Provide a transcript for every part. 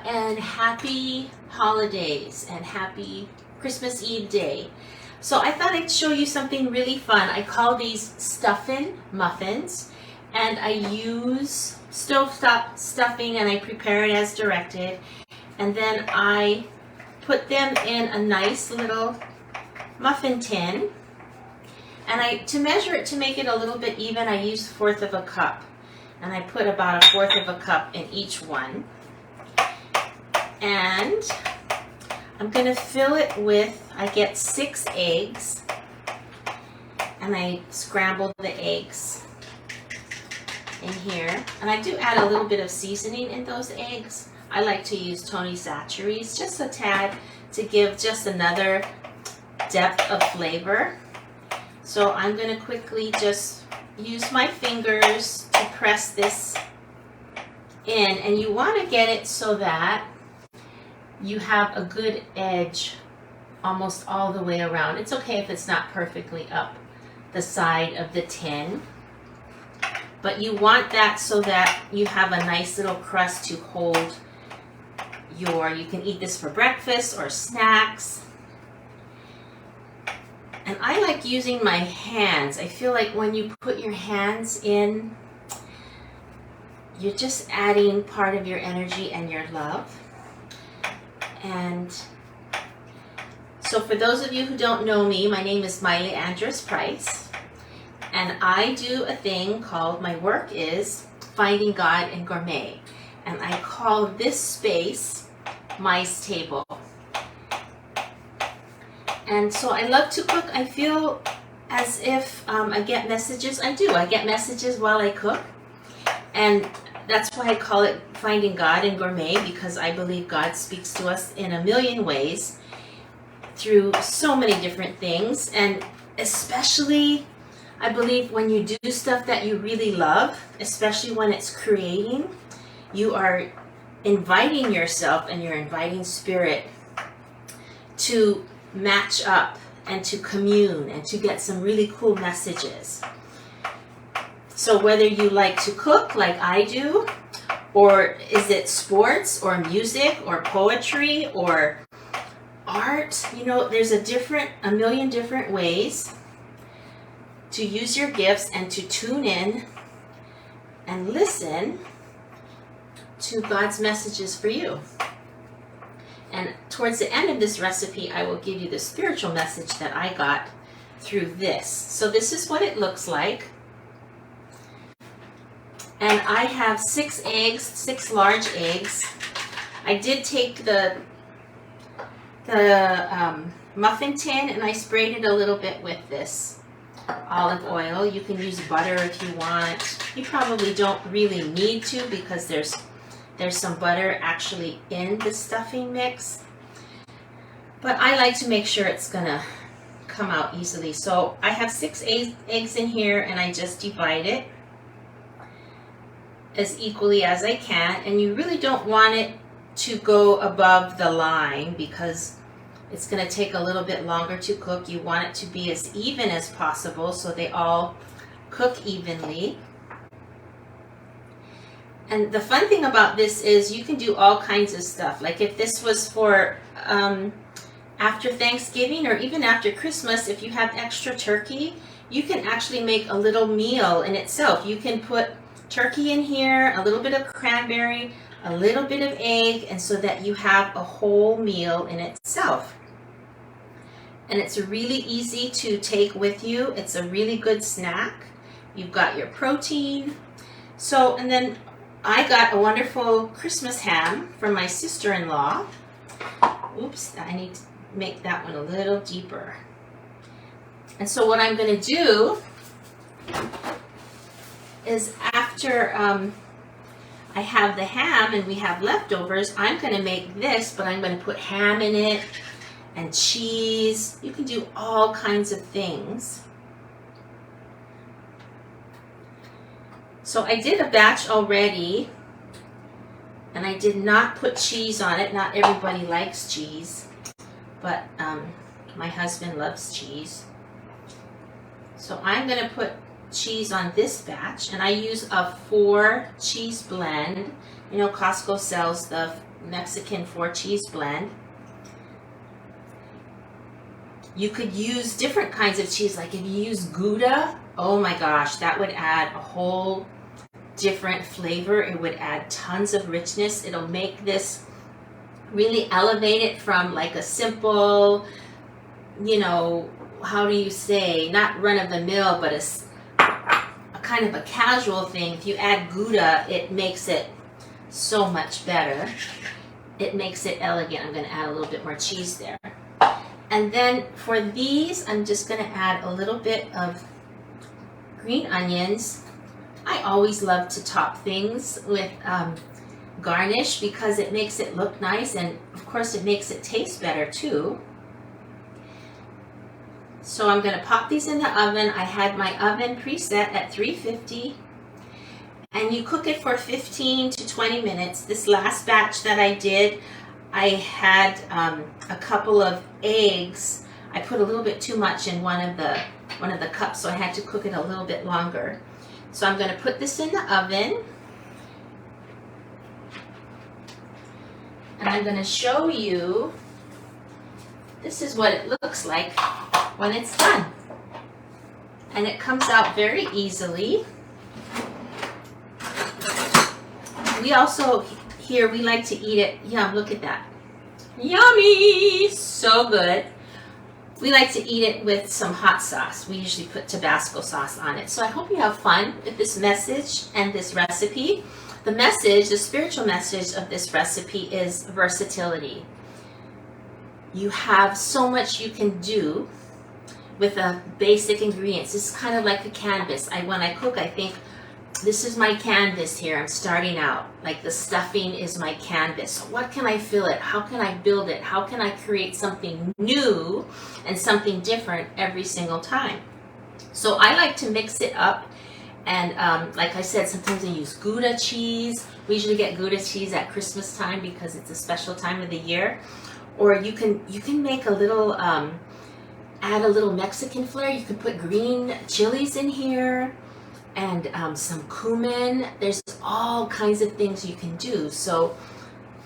and happy holidays and happy Christmas Eve day. So I thought I'd show you something really fun. I call these stuffin' muffins, and I use stovetop stuffing and I prepare it as directed, and then I put them in a nice little muffin tin, and to measure it, to make it a little bit even, I use 1/4 of a cup, and I put about 1/4 of a cup in each one. And I'm going to fill it with, I get 6 eggs, and I scramble the eggs in here. And I do add a little bit of seasoning in those eggs. I like to use Tony's Chachere's, just a tad, to give just another depth of flavor. So I'm going to quickly just use my fingers to press this in, and you want to get it so that you have a good edge almost all the way around. It's okay if it's not perfectly up the side of the tin, but you want that so that you have a nice little crust to hold you can eat this for breakfast or snacks. And I like using my hands. I feel like when you put your hands in, you're just adding part of your energy and your love. And so for those of you who don't know me, my name is Andrus-Price, and I do a thing called, my work is Finding God in Gourmet, and I call this space Mice Table. And so I love to cook. I feel as if I get messages. I get messages while I cook, and that's why I call it Finding God in Gourmet, because I believe God speaks to us in a million ways through so many different things. And especially, I believe when you do stuff that you really love, especially when it's creating, you are inviting yourself and you're inviting spirit to match up and to commune and to get some really cool messages. So whether you like to cook like I do, or is it sports or music or poetry or art, there's a million different ways to use your gifts and to tune in and listen to God's messages for you. And towards the end of this recipe, I will give you the spiritual message that I got through this. So this is what it looks like. And I have 6 eggs, 6 large eggs. I did take the muffin tin and I sprayed it a little bit with this olive oil. You can use butter if you want. You probably don't really need to, because there's some butter actually in the stuffing mix. But I like to make sure it's gonna come out easily. So I have 6 eggs in here, and I just divide it as equally as I can. And you really don't want it to go above the line, because it's going to take a little bit longer to cook. You want it to be as even as possible so they all cook evenly. And the fun thing about this is you can do all kinds of stuff. Like if this was for after Thanksgiving or even after Christmas, if you have extra turkey, you can actually make a little meal in itself. You can put turkey in here, a little bit of cranberry, a little bit of egg, and so that you have a whole meal in itself. And it's really easy to take with you. It's a really good snack. You've got your protein. So, and then I got a wonderful Christmas ham from my sister-in-law. Oops, I need to make that one a little deeper. And so what I'm going to do is, after I have the ham and we have leftovers, I'm going to make this, but I'm going to put ham in it and cheese. You can do all kinds of things. So I did a batch already, and I did not put cheese on it. Not everybody likes cheese, but my husband loves cheese. So I'm going to put cheese on this batch, and I use a 4 cheese blend. Costco sells the Mexican 4-cheese blend. You could use different kinds of cheese, like if you use Gouda, oh my gosh, that would add a whole different flavor. It would add tons of richness. It'll make this really elevate it from like a simple, you know, how do you say, not run-of-the-mill, but a kind of a casual thing. If you add Gouda, it makes it so much better. It makes it elegant. I'm going to add a little bit more cheese there. And then for these, I'm just going to add a little bit of green onions. I always love to top things with garnish because it makes it look nice, and of course it makes it taste better too. So I'm going to pop these in the oven. I had my oven preset at 350, and you cook it for 15 to 20 minutes. This last batch that I did, I had a couple of eggs. I put a little bit too much in one of the cups, so I had to cook it a little bit longer. So I'm going to put this in the oven, and I'm going to show you, this is what it looks like when it's done. And it comes out very easily. We also, here, we like to eat it, yum, look at that. Yummy, so good. We like to eat it with some hot sauce. We usually put Tabasco sauce on it. So I hope you have fun with this message and this recipe. The message, the spiritual message of this recipe is versatility. You have so much you can do with the basic ingredients. It's kind of like a canvas. When I cook, I think, this is my canvas here. I'm starting out. Like the stuffing is my canvas. So what can I fill it? How can I build it? How can I create something new and something different every single time? So I like to mix it up. And like I said, sometimes I use Gouda cheese. We usually get Gouda cheese at Christmas time because it's a special time of the year. Or you can make a little, add a little Mexican flair. You can put green chilies in here. And some cumin. There's all kinds of things you can do. So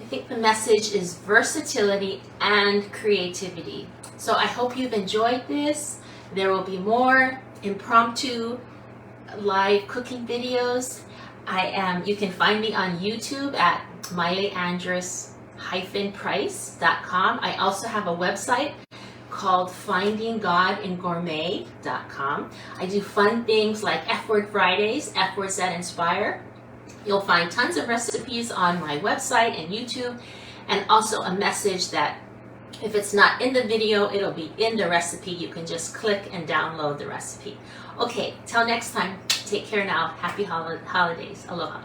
I think the message is versatility and creativity. So I hope you've enjoyed this. There will be more impromptu live cooking videos. You can find me on YouTube at Andrus-Price.com. I also have a website called findinggodingourmet.com. I do fun things like F-Word Fridays, F-Words that inspire. You'll find tons of recipes on my website and YouTube, and also a message that if it's not in the video, it'll be in the recipe. You can just click and download the recipe. Okay, till next time, take care now. Happy holidays. Aloha.